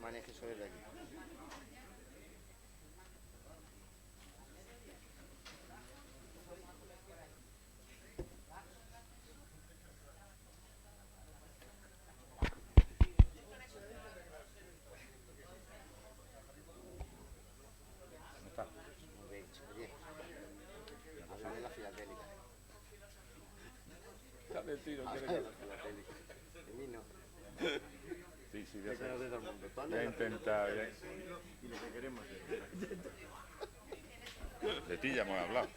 maneje eso desde aquí. ¿No está? Oye, habla de la filatélica. Dale, tío, Habla quiere de que... la filatélica. De mí no. Sí, sí, voy a De que no hacer. de todo el mundo. Tú Voy hablas a de la intentar... y lo que queremos es... De ti ya hemos hablado.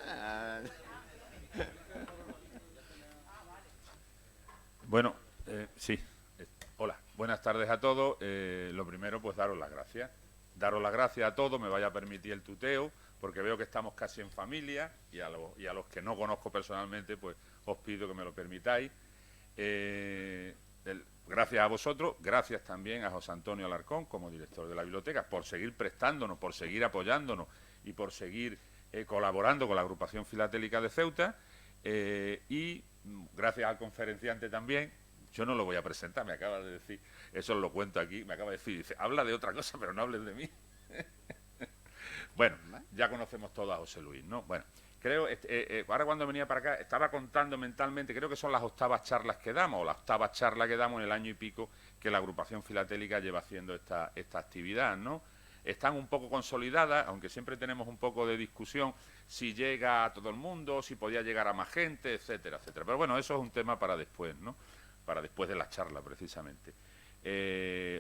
Ah, Bueno, sí. Hola, buenas tardes a todos. Lo primero, pues daros las gracias. Daros las gracias a todos, me vaya a permitir el tuteo, porque veo que estamos casi en familia y a los que no conozco personalmente, pues os pido que me lo permitáis. Gracias a vosotros, gracias también a José Antonio Alarcón como director de la biblioteca por seguir prestándonos, por seguir apoyándonos y por seguir colaborando con la agrupación filatélica de Ceuta y gracias al conferenciante también. Yo no lo voy a presentar, me acaba de decir, eso lo cuento aquí, me acaba de decir, dice, habla de otra cosa, pero no hables de mí. Bueno, ya conocemos todos a José Luis, ¿no? Bueno, creo, ahora cuando venía para acá, estaba contando mentalmente, creo que son las octavas charlas que damos, o la octava charla que damos en el año y pico que la agrupación filatélica lleva haciendo esta actividad, ¿no? Están un poco consolidadas, aunque siempre tenemos un poco de discusión si llega a todo el mundo, si podía llegar a más gente, etcétera, etcétera. Pero bueno, eso es un tema para después, ¿no? Para después de la charla, precisamente.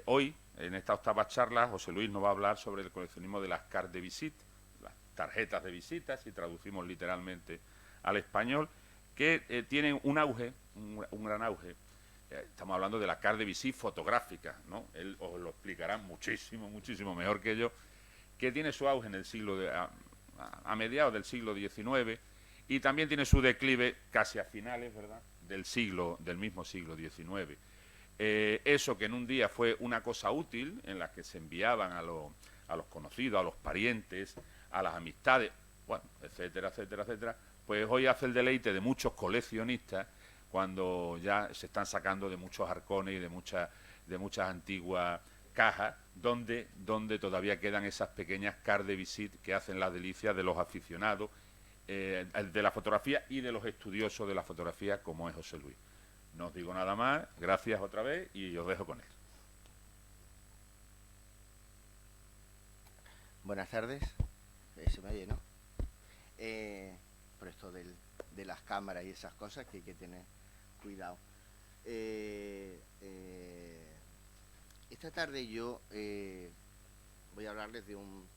Hoy, en esta octava charla, José Luis nos va a hablar sobre el coleccionismo de las cartes de visite, las tarjetas de visita, si traducimos literalmente al español, que tienen un auge, un gran auge. Estamos hablando de la carte de visite fotográfica, ¿no? Él os lo explicará muchísimo, muchísimo mejor que yo, que tiene su auge en el a mediados del siglo XIX y también tiene su declive casi a finales, ¿verdad?, del mismo siglo XIX. Eso que en un día fue una cosa útil, en la que se enviaban a los conocidos, a los parientes, a las amistades, bueno, etcétera, etcétera, etcétera, pues hoy hace el deleite de muchos coleccionistas cuando ya se están sacando de muchos arcones y de muchas antiguas cajas donde todavía quedan esas pequeñas cartes de visite que hacen las delicias de los aficionados de la fotografía y de los estudiosos de la fotografía, como es José Luis. No os digo nada más, gracias otra vez y os dejo con él. buenas tardes. Se me oye, ¿no? Por esto de las cámaras y esas cosas que hay que tener cuidado. Esta tarde yo voy a hablarles de un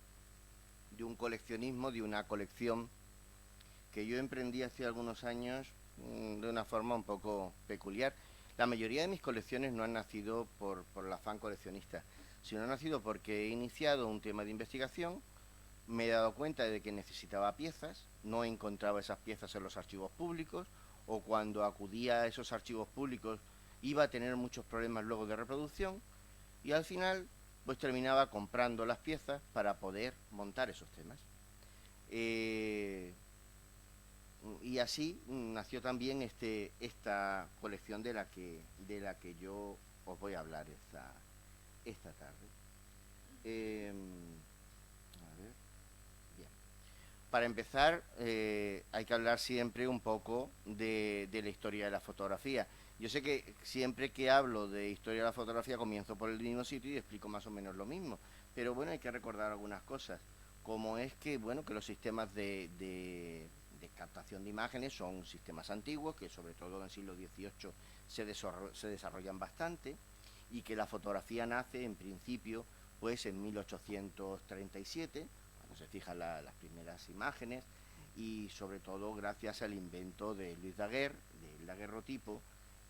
coleccionismo, de una colección que yo emprendí hace algunos años de una forma un poco peculiar. La mayoría de mis colecciones no han nacido por el afán coleccionista, sino han nacido porque he iniciado un tema de investigación, me he dado cuenta de que necesitaba piezas, no encontraba esas piezas en los archivos públicos, o cuando acudía a esos archivos públicos iba a tener muchos problemas luego de reproducción, y al final pues terminaba comprando las piezas para poder montar esos temas. Y así nació también esta colección de la que yo os voy a hablar esta tarde. A ver, bien. Para empezar, hay que hablar siempre un poco de la historia de la fotografía. Yo sé que siempre que hablo de historia de la fotografía comienzo por el mismo sitio y explico más o menos lo mismo. Pero bueno, hay que recordar algunas cosas, como es que, bueno, que los sistemas de captación de imágenes son sistemas antiguos, que sobre todo en el siglo XVIII se desarrollan bastante, y que la fotografía nace en principio pues en 1837, cuando se fijan las primeras imágenes, y sobre todo gracias al invento de Louis Daguerre, del daguerrotipo,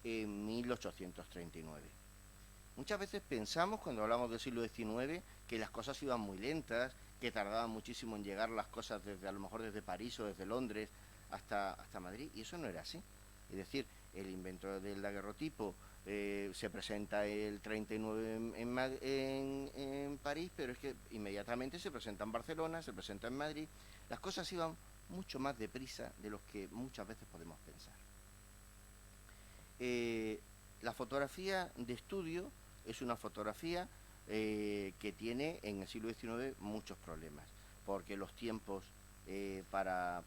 en 1839. Muchas veces pensamos, cuando hablamos del siglo XIX, que las cosas iban muy lentas, que tardaban muchísimo en llegar las cosas a lo mejor desde París o desde Londres hasta Madrid, y eso no era así. Es decir, el invento del daguerrotipo se presenta el 39 en París, pero es que inmediatamente se presenta en Barcelona, se presenta en Madrid. Las cosas iban mucho más deprisa de lo que muchas veces podemos pensar. La fotografía de estudio es una fotografía que tiene en el siglo XIX muchos problemas, porque los tiempos para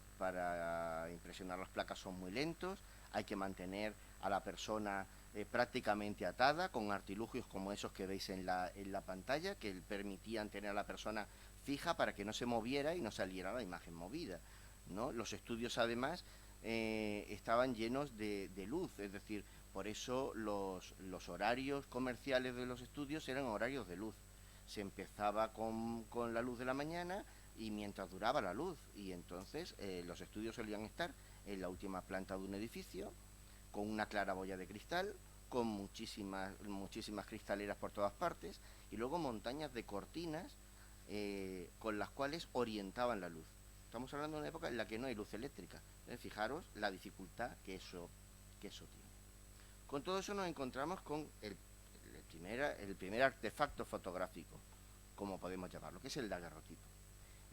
impresionar las placas son muy lentos, hay que mantener a la persona prácticamente atada con artilugios como esos que veis en la pantalla, que permitían tener a la persona fija para que no se moviera y no saliera la imagen movida, ¿no? Los estudios además estaban llenos de luz, es decir, por eso los horarios comerciales de los estudios eran horarios de luz. Se empezaba con la luz de la mañana y mientras duraba la luz, y entonces los estudios solían estar en la última planta de un edificio, con una claraboya de cristal, con muchísimas cristaleras por todas partes, y luego montañas de cortinas con las cuales orientaban la luz. Estamos hablando de una época en la que no hay luz eléctrica. Fijaros la dificultad que eso tiene. Con todo eso nos encontramos con el primer artefacto fotográfico, como podemos llamarlo, que es el daguerrotipo.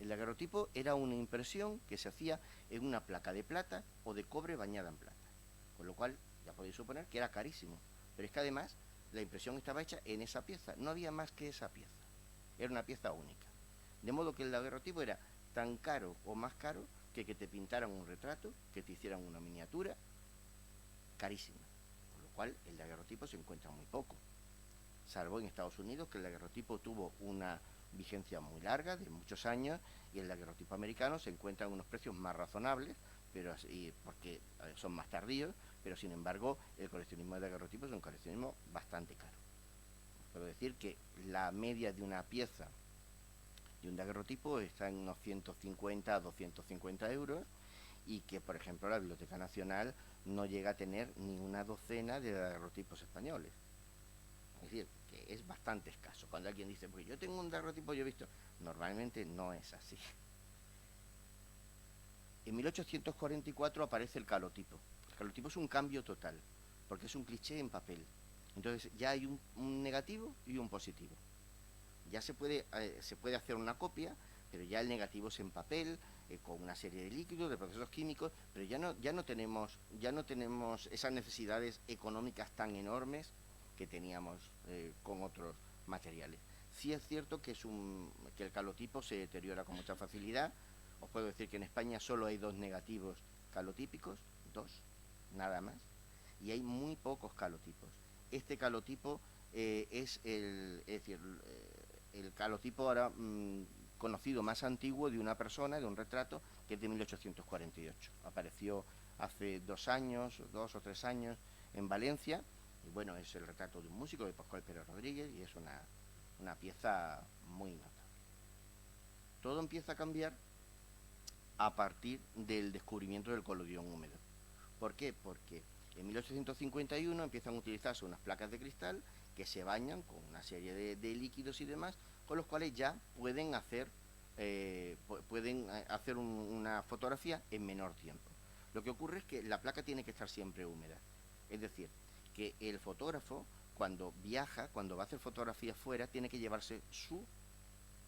El daguerrotipo era una impresión que se hacía en una placa de plata o de cobre bañada en plata, con lo cual ya podéis suponer que era carísimo. Pero es que además la impresión estaba hecha en esa pieza, no había más que esa pieza, era una pieza única. De modo que el daguerrotipo era tan caro o más caro que te pintaran un retrato, que te hicieran una miniatura, carísima. Con lo cual el daguerrotipo se encuentra muy poco, salvo en Estados Unidos, que el daguerrotipo tuvo una vigencia muy larga, de muchos años, y el daguerrotipo americano se encuentra en unos precios más razonables, pero porque son más tardíos, pero sin embargo el coleccionismo de daguerrotipos es un coleccionismo bastante caro. Puedo decir que la media de una pieza de un daguerrotipo está en unos 150 a 250 euros, y que, por ejemplo, la Biblioteca Nacional no llega a tener ni una docena de daguerrotipos españoles. Es decir, que es bastante escaso. Cuando alguien dice, pues yo tengo un daguerrotipo, yo he visto, normalmente no es así. En 1844 aparece el calotipo. El calotipo es un cambio total, porque es un cliché en papel. Entonces ya hay un negativo y un positivo. Ya se puede hacer una copia, pero ya el negativo es en papel, con una serie de líquidos, de procesos químicos, pero ya no tenemos esas necesidades económicas tan enormes que teníamos con otros materiales. Sí es cierto que el calotipo se deteriora con mucha facilidad. Os puedo decir que en España solo hay 2 negativos calotípicos, 2, nada más, y hay muy pocos calotipos. Este calotipo es el calotipo ahora conocido más antiguo de una persona, de un retrato, que es de 1848. Apareció hace 2 o 3 años, en Valencia, y bueno, es el retrato de un músico, de Pascual Pérez Rodríguez, y es una pieza muy notable. Todo empieza a cambiar a partir del descubrimiento del colodión húmedo. ¿Por qué? Porque en 1851 empiezan a utilizarse unas placas de cristal que se bañan con una serie de líquidos y demás, con los cuales ya pueden hacer una fotografía en menor tiempo. Lo que ocurre es que la placa tiene que estar siempre húmeda. Es decir, que el fotógrafo, cuando viaja, cuando va a hacer fotografías fuera, tiene que llevarse su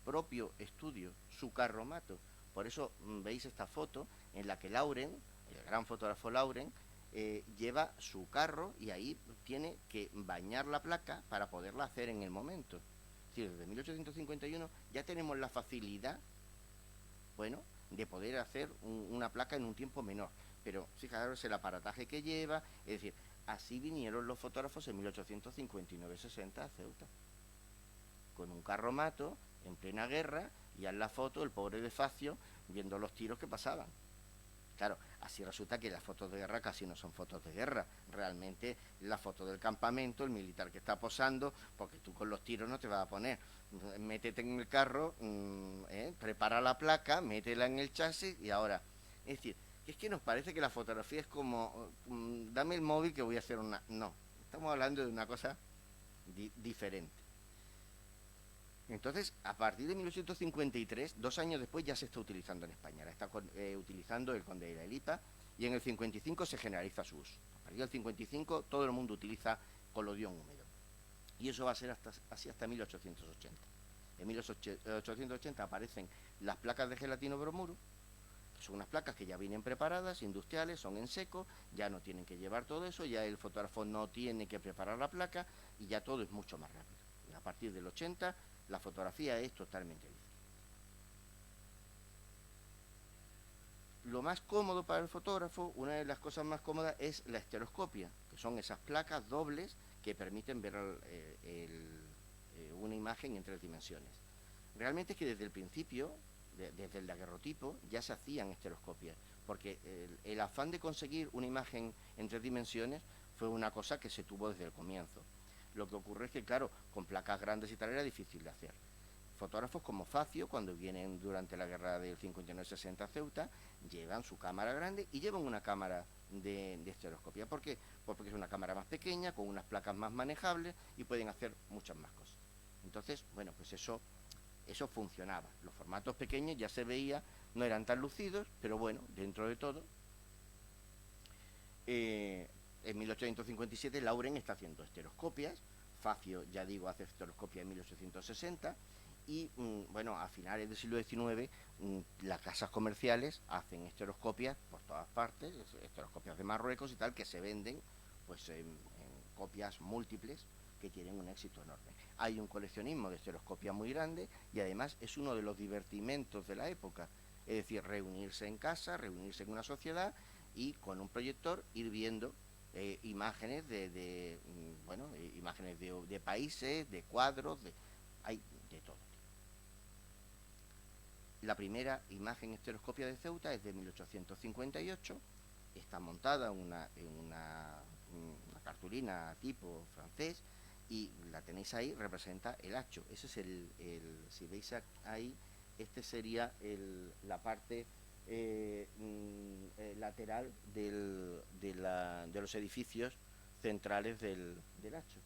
propio estudio, su carromato. Por eso veis esta foto en la que Lauren, el gran fotógrafo Lauren, lleva su carro y ahí tiene que bañar la placa para poderla hacer en el momento. Es decir, desde 1851 ya tenemos la facilidad, bueno, de poder hacer una placa en un tiempo menor. Pero fijaros el aparataje que lleva, es decir, así vinieron los fotógrafos en 1859-60 a Ceuta, con un carromato en plena guerra, y en la foto el pobre de Facio viendo los tiros que pasaban. Claro, así resulta que las fotos de guerra casi no son fotos de guerra. Realmente la foto del campamento, el militar que está posando, porque tú con los tiros no te vas a poner. Métete en el carro, prepara la placa, métela en el chasis y ahora. Es decir, es que nos parece que la fotografía es como, dame el móvil que voy a hacer una... No, estamos hablando de una cosa diferente. Entonces, a partir de 1853, 2 años después, ya se está utilizando en España. La está utilizando el conde de la Elipa, y en el 55 se generaliza su uso. A partir del 55 todo el mundo utiliza colodión húmedo. Y eso va a ser así hasta 1880. En 1880 aparecen las placas de gelatino bromuro, que son unas placas que ya vienen preparadas, industriales, son en seco, ya no tienen que llevar todo eso, ya el fotógrafo no tiene que preparar la placa y ya todo es mucho más rápido. partir del 80, la fotografía es totalmente digital. Lo más cómodo para el fotógrafo, una de las cosas más cómodas es la estereoscopia, que son esas placas dobles que permiten ver una imagen en 3 dimensiones. Realmente es que desde el principio, desde el daguerrotipo, ya se hacían estereoscopias, porque el afán de conseguir una imagen en 3 dimensiones fue una cosa que se tuvo desde el comienzo. Lo que ocurre es que, claro, con placas grandes y tal era difícil de hacer. Fotógrafos como Facio, cuando vienen durante la guerra del 59-60 a Ceuta, llevan su cámara grande y llevan una cámara de estereoscopia. ¿Por qué? Pues porque es una cámara más pequeña, con unas placas más manejables y pueden hacer muchas más cosas. Entonces, bueno, pues eso funcionaba. Los formatos pequeños ya se veía, no eran tan lucidos, pero bueno, dentro de todo. En 1857 Lauren está haciendo estereoscopias, Facio, ya digo, hace estereoscopia en 1860, y bueno, a finales del siglo XIX las casas comerciales hacen estereoscopias por todas partes, estereoscopias de Marruecos y tal, que se venden pues en copias múltiples que tienen un éxito enorme. Hay un coleccionismo de estereoscopias muy grande y además es uno de los divertimentos de la época, es decir, reunirse en casa, reunirse en una sociedad y con un proyector ir viendo imágenes imágenes de países, de cuadros, hay de todo. La primera imagen estereoscopia de Ceuta es de 1858, está montada en una cartulina tipo francés y la tenéis ahí, representa el hacho. Ese es si veis ahí, este sería la parte lateral de los edificios centrales del hacho.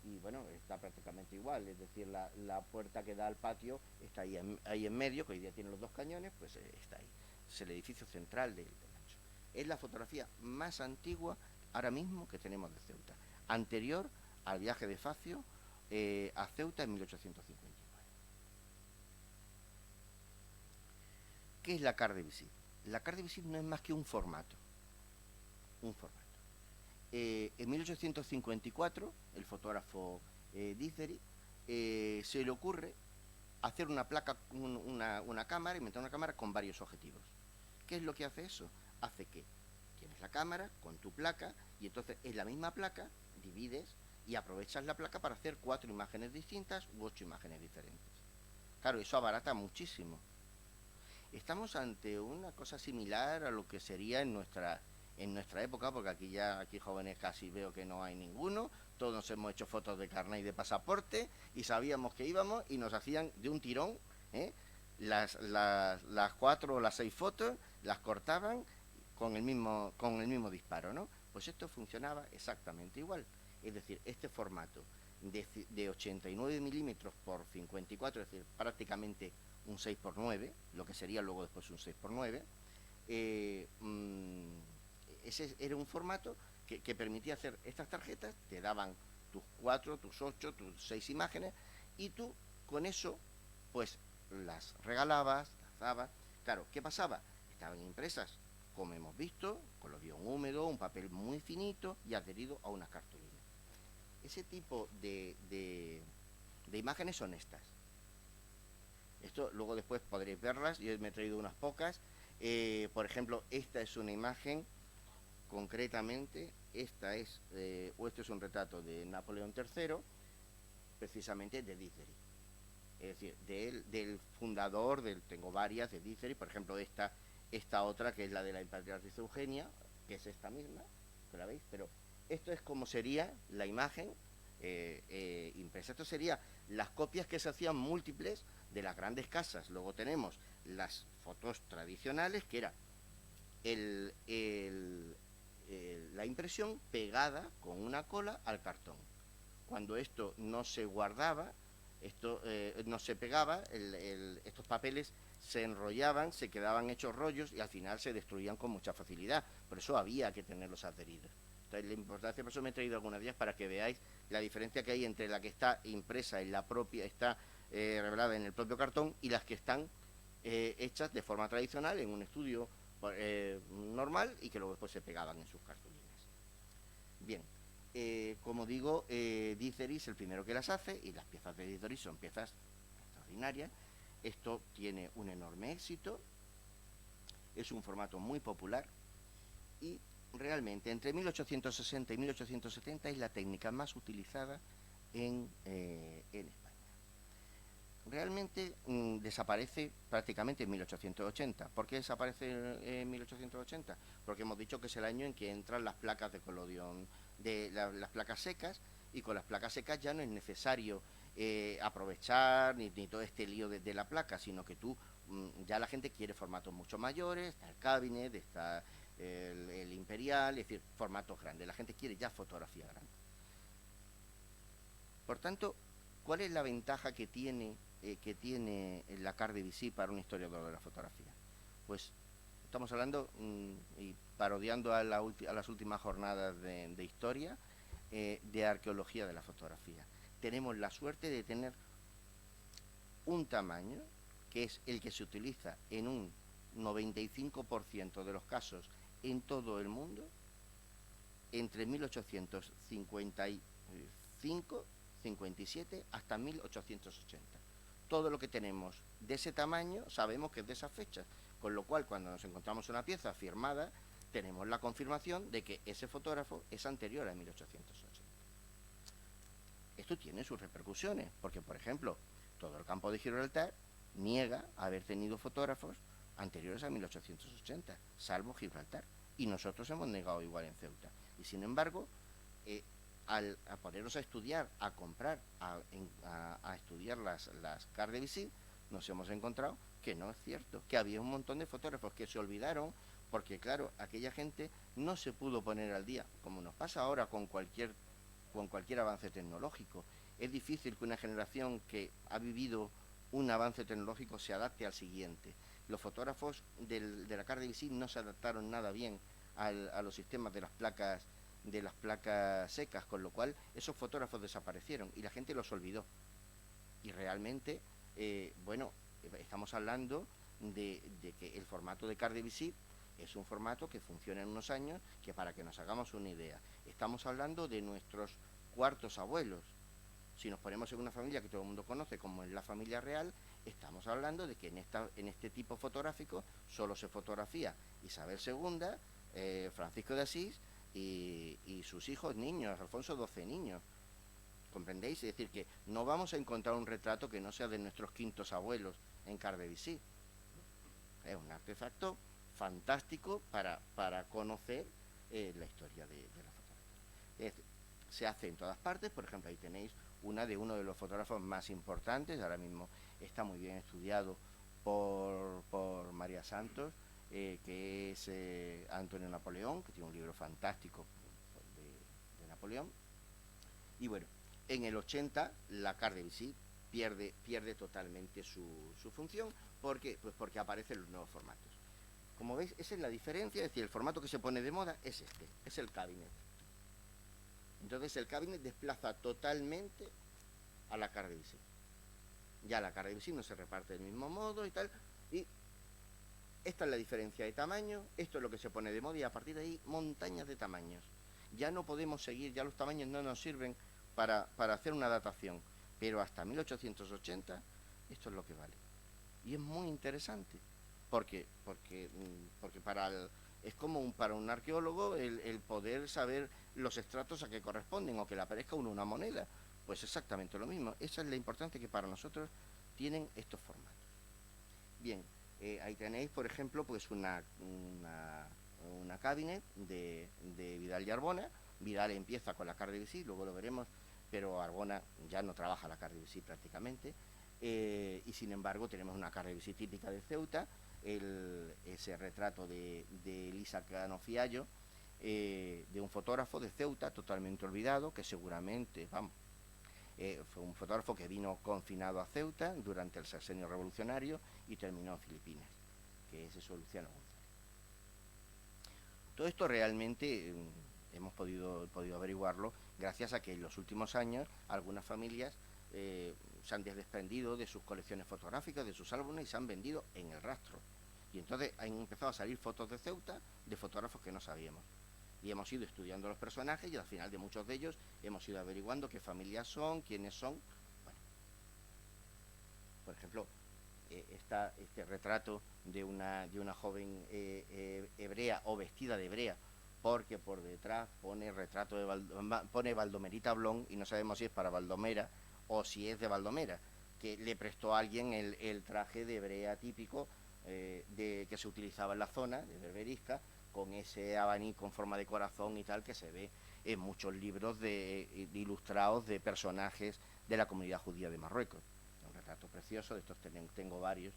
Y bueno, está prácticamente igual, es decir, la puerta que da al patio está ahí en medio, que hoy día tiene los 2 cañones, pues está ahí. Es el edificio central del hacho. Es la fotografía más antigua ahora mismo que tenemos de Ceuta, anterior al viaje de Facio a Ceuta en 1859. ¿Qué es la carte de visite? La carte de visite no es más que un formato. En 1854, el fotógrafo Dizery se le ocurre hacer una placa, una cámara, inventar una cámara con varios objetivos. ¿Qué es lo que hace eso? Hace que tienes la cámara con tu placa y entonces en la misma placa divides y aprovechas la placa para hacer 4 imágenes distintas u 8 imágenes diferentes. Claro, eso abarata muchísimo. Estamos ante una cosa similar a lo que sería en nuestra época, porque aquí jóvenes casi veo que no hay ninguno, todos nos hemos hecho fotos de carnet y de pasaporte y sabíamos que íbamos y nos hacían de un tirón las 4 o las 6 fotos, las cortaban con el mismo disparo, ¿no? Pues esto funcionaba exactamente igual, es decir, este formato de 89 milímetros por 54, es decir, prácticamente un 6x9, lo que sería luego después un 6x9, ese era un formato que permitía hacer estas tarjetas, te daban tus 4, tus 8, tus 6 imágenes, y tú con eso, pues las regalabas, las dabas. Claro, ¿qué pasaba? Estaban impresas, como hemos visto, con los guión húmedo, un papel muy finito y adherido a unas cartulinas. Ese tipo de imágenes son estas. Esto luego después podréis verlas, yo me he traído unas pocas. Por ejemplo, esta es una imagen, concretamente, este es un retrato de Napoleón III, precisamente de Dizery. Es decir, del fundador, tengo varias de Dizery, por ejemplo, esta otra que es la de la emperatriz Eugenia, que es esta misma, que la veis, pero esto es como sería la imagen impresa. Esto sería las copias que se hacían múltiples de las grandes casas. Luego tenemos las fotos tradicionales, que era la impresión pegada con una cola al cartón. Cuando esto no se guardaba, no se pegaba, estos papeles se enrollaban, se quedaban hechos rollos y al final se destruían con mucha facilidad. Por eso había que tenerlos adheridos. Entonces, la importancia, por eso me he traído algunas días para que veáis la diferencia que hay entre la que está impresa en la propia, está revelada en el propio cartón, y las que están hechas de forma tradicional en un estudio normal y que luego después se pegaban en sus cartulinas. Bien, como digo, Díceris es el primero que las hace, y las piezas de Díceris son piezas extraordinarias. Esto tiene un enorme éxito, es un formato muy popular, y realmente entre 1860 y 1870 es la técnica más utilizada en España. Realmente desaparece prácticamente en 1880. ¿Por qué desaparece en 1880? Porque hemos dicho que es el año en que entran las placas de colodión, las placas secas, y con las placas secas ya no es necesario aprovechar ni todo este lío de la placa, sino que ya la gente quiere formatos mucho mayores, está el cabinet, está el imperial, es decir, formatos grandes. La gente quiere ya fotografía grande. Por tanto, ¿cuál es la ventaja que tiene la Carte de Vichy para un historiador de la fotografía? Pues estamos hablando, y parodiando a las últimas jornadas de historia, de arqueología de la fotografía. Tenemos la suerte de tener un tamaño que es el que se utiliza en un 95% de los casos en todo el mundo, entre 1855, 57 hasta 1880. Todo lo que tenemos de ese tamaño sabemos que es de esas fechas, con lo cual cuando nos encontramos una pieza firmada tenemos la confirmación de que ese fotógrafo es anterior a 1880. Esto tiene sus repercusiones, porque por ejemplo, todo el campo de Gibraltar niega haber tenido fotógrafos anteriores a 1880, salvo Gibraltar, y nosotros hemos negado igual en Ceuta. Y sin embargo, al ponernos a estudiar, a comprar, a estudiar las Cartes de Vichy, nos hemos encontrado que no es cierto, que había un montón de fotógrafos que se olvidaron, porque claro, aquella gente no se pudo poner al día, como nos pasa ahora con cualquier avance tecnológico. Es difícil que una generación que ha vivido un avance tecnológico se adapte al siguiente. Los fotógrafos de la Carte de Vichy no se adaptaron nada bien a los sistemas de las placas secas, con lo cual esos fotógrafos desaparecieron y la gente los olvidó. Y realmente, estamos hablando de que el formato de Carte de Vichy es un formato que funciona en unos años, que para que nos hagamos una idea, estamos hablando de nuestros cuartos abuelos. Si nos ponemos en una familia que todo el mundo conoce como es la familia real, estamos hablando de que en este tipo fotográfico solo se fotografía Isabel II, Francisco de Asís y sus hijos niños, Alfonso XII niños. ¿Comprendéis? Es decir, que no vamos a encontrar un retrato que no sea de nuestros quintos abuelos en Carte de Vichy. Es un artefacto fantástico para conocer la historia de la fotografía. Se hace en todas partes. Por ejemplo, ahí tenéis una de uno de los fotógrafos más importantes, ahora mismo está muy bien estudiado por María Santos, que es Antonio Napoleón, que tiene un libro fantástico de Napoleón. Y bueno, en el 80 la Carte de Vichy pierde totalmente su función. ¿Por qué? Pues porque aparecen los nuevos formatos. Como veis, esa es la diferencia, es decir, el formato que se pone de moda es este, es el cabinet. Entonces el cabinet desplaza totalmente a la Carte de Vichy. Ya la Carte de Vichy no se reparte del mismo modo y tal, y esta es la diferencia de tamaño, esto es lo que se pone de moda, y a partir de ahí montañas de tamaños. Ya no podemos seguir, ya los tamaños no nos sirven para hacer una datación, pero hasta 1880 esto es lo que vale. Y es muy interesante, porque es como para un arqueólogo el poder saber los estratos a que corresponden, o que le aparezca una moneda, pues exactamente lo mismo. Esa es la importancia que para nosotros tienen estos formatos. Bien, ahí tenéis, por ejemplo, pues una cabinet de Vidal y Arbona. Vidal empieza con la Carte de Vichy, luego lo veremos, pero Arbona ya no trabaja la Carte de Vichy prácticamente, y sin embargo tenemos una Carte de Vichy típica de Ceuta, ese retrato de Elisa Cano Fiallo, de un fotógrafo de Ceuta totalmente olvidado, que seguramente, fue un fotógrafo que vino confinado a Ceuta durante el sexenio revolucionario y terminó en Filipinas, que es Luciano González. Todo esto realmente hemos podido averiguarlo gracias a que en los últimos años algunas familias se han desprendido de sus colecciones fotográficas, de sus álbumes, y se han vendido en el rastro. Y entonces han empezado a salir fotos de Ceuta de fotógrafos que no sabíamos. Y hemos ido estudiando los personajes y al final de muchos de ellos hemos ido averiguando qué familias son, quiénes son. Bueno, por ejemplo, está este retrato de una joven hebrea o vestida de hebrea, porque por detrás pone retrato pone Baldomerita Blon y no sabemos si es para Baldomera o si es de Baldomera, que le prestó a alguien el traje de hebrea típico que se utilizaba en la zona de Berberisca, con ese abanico en forma de corazón y tal que se ve en muchos libros de ilustrados de personajes de la comunidad judía de Marruecos. Un retrato precioso, de estos tengo varios.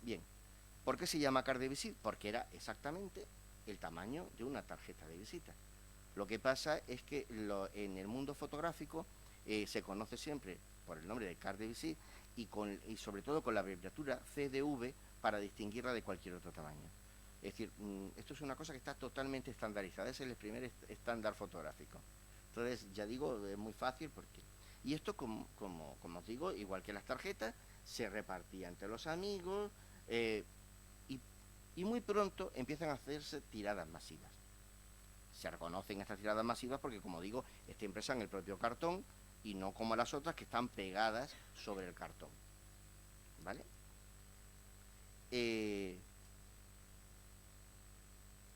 Bien, ¿por qué se llama carte de visite? Porque era exactamente el tamaño de una tarjeta de visita. Lo que pasa es que en el mundo fotográfico se conoce siempre por el nombre de carte de visite y sobre todo con la abreviatura CDV para distinguirla de cualquier otro tamaño. Es decir, esto es una cosa que está totalmente estandarizada, es el primer estándar fotográfico. Entonces, ya digo, es muy fácil porque... Y esto, como os digo, igual que las tarjetas, se repartía entre los amigos y muy pronto empiezan a hacerse tiradas masivas. Se reconocen estas tiradas masivas porque, como digo, está impresa en el propio cartón y no como las otras que están pegadas sobre el cartón. ¿Vale?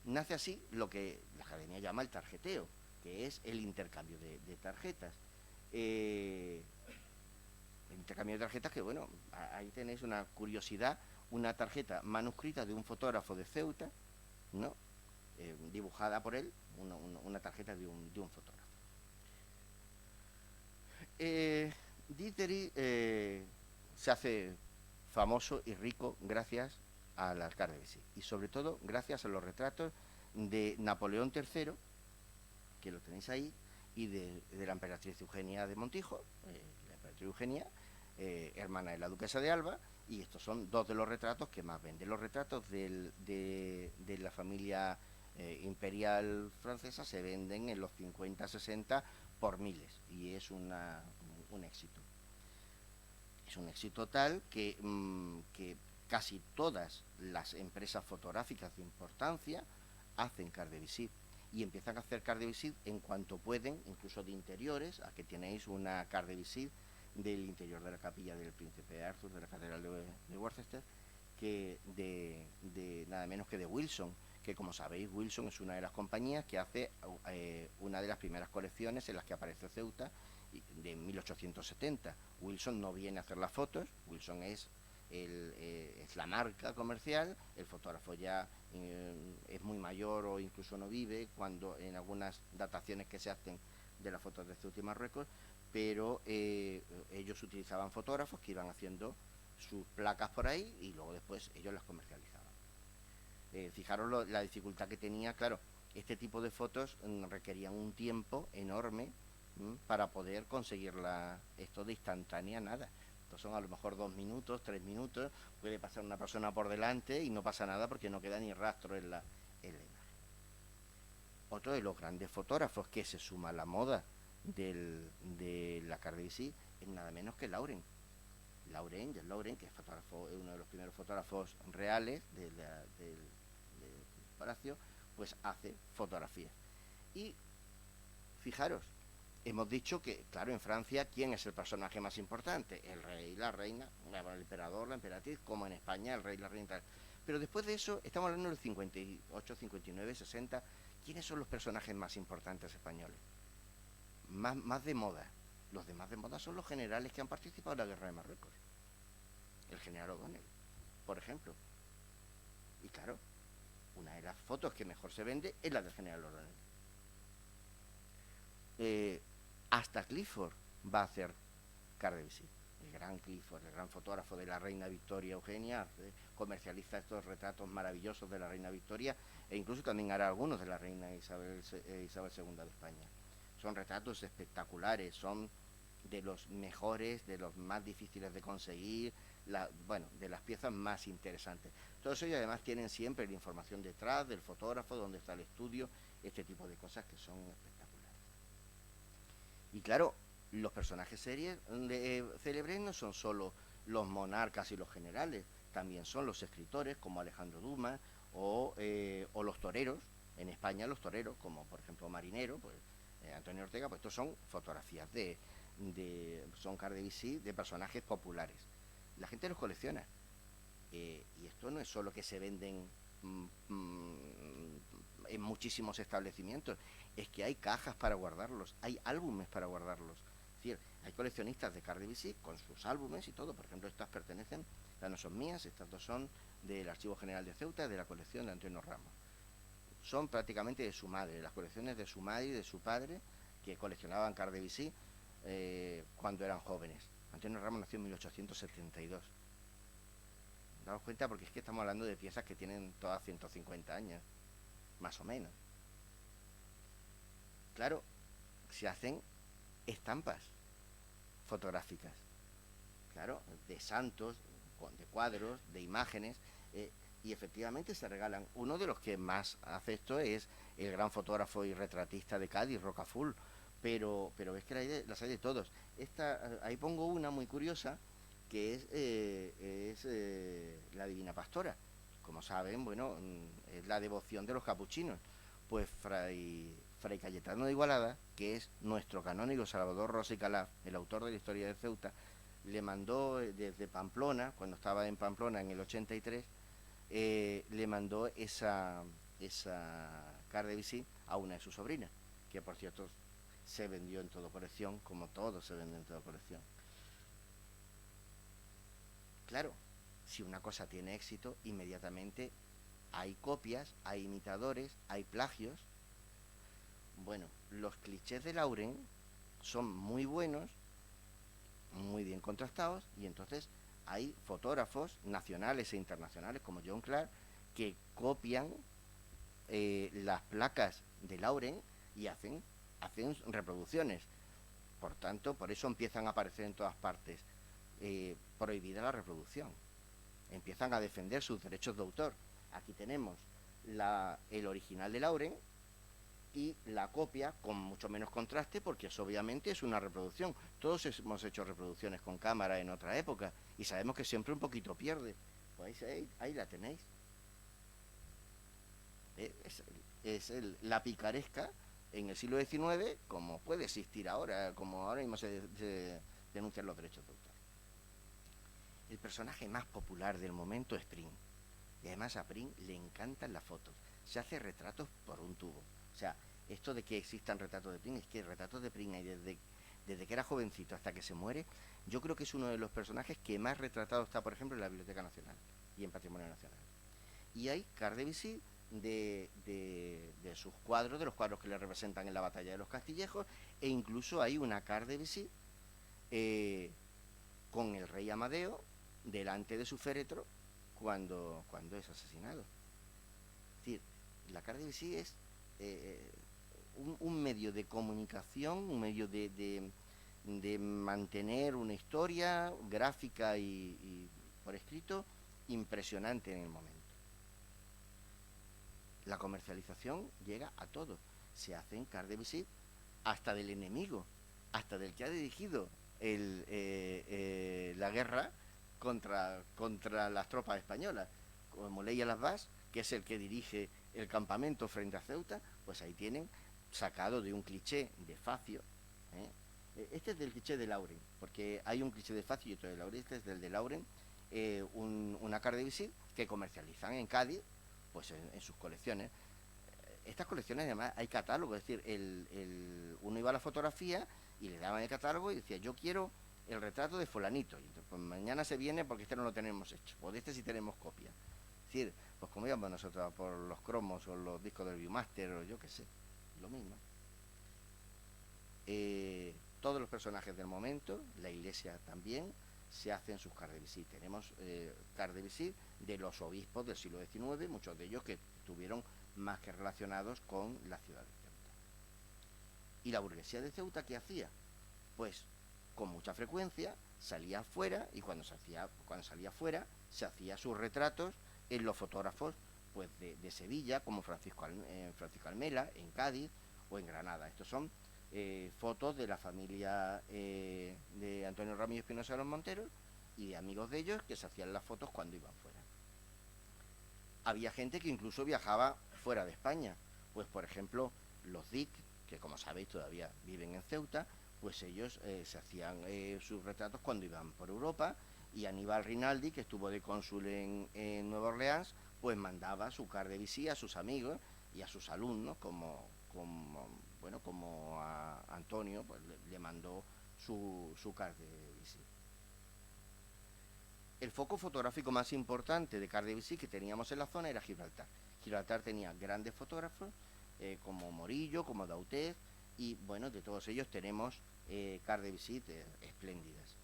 Nace así lo que la academia llama el tarjeteo, que es el intercambio de tarjetas. El intercambio de tarjetas que, bueno, ahí tenéis una curiosidad, una tarjeta manuscrita de un fotógrafo de Ceuta, ¿no? Dibujada por él, una tarjeta de un fotógrafo. Diteri se hace famoso y rico gracias a las carte de visite y sobre todo gracias a los retratos de Napoleón III, que lo tenéis ahí, y de la emperatriz Eugenia de Montijo, la emperatriz Eugenia, hermana de la duquesa de Alba, y estos son dos de los retratos que más venden. Los retratos de la familia imperial francesa se venden en los 50, 60 por miles, y es un éxito. Es un éxito tal que casi todas las empresas fotográficas de importancia hacen carte de visite y empiezan a hacer carte de visite en cuanto pueden, incluso de interiores. Aquí tenéis una carte de visite del interior de la capilla del Príncipe Arthur de la Catedral de Worcester, que de nada menos que de Wilson, que como sabéis Wilson es una de las compañías que hace una de las primeras colecciones en las que aparece Ceuta de 1870. Wilson no viene a hacer las fotos, Wilson es la marca comercial, el fotógrafo ya es muy mayor o incluso no vive cuando en algunas dataciones que se hacen de las fotos de Ceuta y Marruecos, pero ellos utilizaban fotógrafos que iban haciendo sus placas por ahí y luego después ellos las comercializaban. Fijaros la dificultad que tenía, claro, este tipo de fotos requerían un tiempo enorme para poder conseguir esto de instantánea nada. Son a lo mejor 2 minutos, 3 minutos, puede pasar una persona por delante y no pasa nada porque no queda ni rastro en la imagen. Otro de los grandes fotógrafos que se suma a la moda de la carte de visite es nada menos que Laurent, que es uno de los primeros fotógrafos reales del palacio, pues hace fotografías. Y fijaros, hemos dicho que, claro, en Francia, ¿quién es el personaje más importante? El rey, la reina, el emperador, la emperatriz, como en España, el rey, la reina, tal. Pero después de eso, estamos hablando del 58, 59, 60. ¿Quiénes son los personajes más importantes españoles? Más de moda. Los demás de moda son los generales que han participado en la guerra de Marruecos. El general O'Donnell, por ejemplo. Y claro, una de las fotos que mejor se vende es la del general O'Donnell. Hasta Clifford va a hacer carte de visite. El gran Clifford, el gran fotógrafo de la reina Victoria Eugenia, comercializa estos retratos maravillosos de la reina Victoria e incluso también hará algunos de la reina Isabel II de España. Son retratos espectaculares, son de los mejores, de los más difíciles de conseguir, de las piezas más interesantes. Todos ellos además tienen siempre la información detrás del fotógrafo, dónde está el estudio, este tipo de cosas que son espectaculares. Y claro, los personajes célebres no son solo los monarcas y los generales, también son los escritores como Alejandro Dumas o los toreros, En España los toreros, como por ejemplo Marinero, pues Antonio Ortega, pues estos son fotografías son cartes de visita de personajes populares. La gente los colecciona. Y esto no es solo que se venden en muchísimos establecimientos, es que hay cajas para guardarlos, hay álbumes para guardarlos. Es decir, hay coleccionistas de cartes de visita con sus álbumes y todo. Por ejemplo, estas pertenecen, estas no son mías, estas dos son del Archivo General de Ceuta, de la colección de Antonio Ramos. Son prácticamente de su madre, las colecciones de su madre y de su padre, que coleccionaban cartes de visita cuando eran jóvenes. Antonio Ramos nació en 1872. Daos cuenta, porque es que estamos hablando de piezas que tienen todas 150 años, más o menos. Claro, se hacen estampas fotográficas, claro, de santos, de cuadros, de imágenes, y efectivamente se regalan. Uno de los que más hace esto es el gran fotógrafo y retratista de Cádiz, Rocafull, pero es que las hay de todos. Ahí pongo una muy curiosa, que es la Divina Pastora. Como saben, bueno, es la devoción de los capuchinos. Pues Fray Cayetano de Igualada, que es nuestro canónigo Salvador Rosa y Calaf, el autor de la historia de Ceuta, le mandó desde Pamplona, cuando estaba en Pamplona en el 83, le mandó esa carta de visita a una de sus sobrinas, que por cierto se vendió en todo colección, como todo se vende en toda colección. Claro, si una cosa tiene éxito, inmediatamente hay copias, hay imitadores, hay plagios. Bueno, los clichés de Lauren son muy buenos, muy bien contrastados, y entonces hay fotógrafos nacionales e internacionales como John Clark que copian las placas de Lauren y hacen reproducciones. Por tanto, por eso empiezan a aparecer en todas partes. Prohibida la reproducción. Empiezan a defender sus derechos de autor. Aquí tenemos el original de Lauren y la copia con mucho menos contraste, porque eso obviamente es una reproducción. Todos hemos hecho reproducciones con cámara en otra época y sabemos que siempre un poquito pierde. Pues ahí la tenéis. La picaresca en el siglo XIX, como puede existir ahora, como ahora mismo se denuncian los derechos de autor. El personaje más popular del momento es Prim. Y además a Prim le encantan las fotos. Se hace retratos por un tubo. O sea, esto de que existan retratos de Prim, es que retratos de Prim hay desde que era jovencito hasta que se muere. Yo creo que es uno de los personajes que más retratado está, por ejemplo, en la Biblioteca Nacional y en Patrimonio Nacional. Y hay cartes de visita de sus cuadros, de los cuadros que le representan en la batalla de los Castillejos, e incluso hay una carta de visita con el rey Amadeo delante de su féretro cuando es asesinado. Es decir, la carta de visita es un medio de comunicación, un medio de mantener una historia gráfica y por escrito impresionante en el momento. La comercialización llega a todo. Se hacen cartes de visita hasta del enemigo, hasta del que ha dirigido la guerra contra las tropas españolas, como Leia Las Bas, que es el que dirige el campamento frente a Ceuta. Pues ahí tienen, sacado de un cliché de Facio, este es del cliché de Lauren, porque hay un cliché de Facio y otro de Lauren. Este es del de Lauren, una carta de visita que comercializan en Cádiz, pues en sus colecciones. Estas colecciones además hay catálogo, es decir, uno iba a la fotografía y le daban el catálogo y decía, yo quiero el retrato de fulanito, y entonces, pues mañana se viene porque este no lo tenemos hecho, o de este sí tenemos copia. Es decir, pues como íbamos nosotros por los cromos o los discos del Viewmaster o yo qué sé, lo mismo. Todos los personajes del momento, la iglesia también, se hacen sus cartes de visita. Tenemos cartes de visita de los obispos del siglo XIX, muchos de ellos que estuvieron más que relacionados con la ciudad de Ceuta. ¿Y la burguesía de Ceuta qué hacía? Pues con mucha frecuencia salía afuera, y cuando salía afuera se hacía sus retratos en los fotógrafos pues de Sevilla, como Francisco Almela, en Cádiz o en Granada. Estos son fotos de la familia de Antonio Ramírez Espinosa de los Monteros y de amigos de ellos que se hacían las fotos cuando iban fuera. Había gente que incluso viajaba fuera de España. Pues por ejemplo, los Dick, que como sabéis todavía viven en Ceuta, pues ellos se hacían sus retratos cuando iban por Europa, y Aníbal Rinaldi, que estuvo de cónsul en Nueva Orleans, pues mandaba su carte de visita a sus amigos y a sus alumnos, como a Antonio, pues le mandó su carte de visita. El foco fotográfico más importante de Cardevisi que teníamos en la zona era Gibraltar. Gibraltar tenía grandes fotógrafos, como Morillo, como Dautez, y bueno, de todos ellos tenemos Cardevisi espléndidas.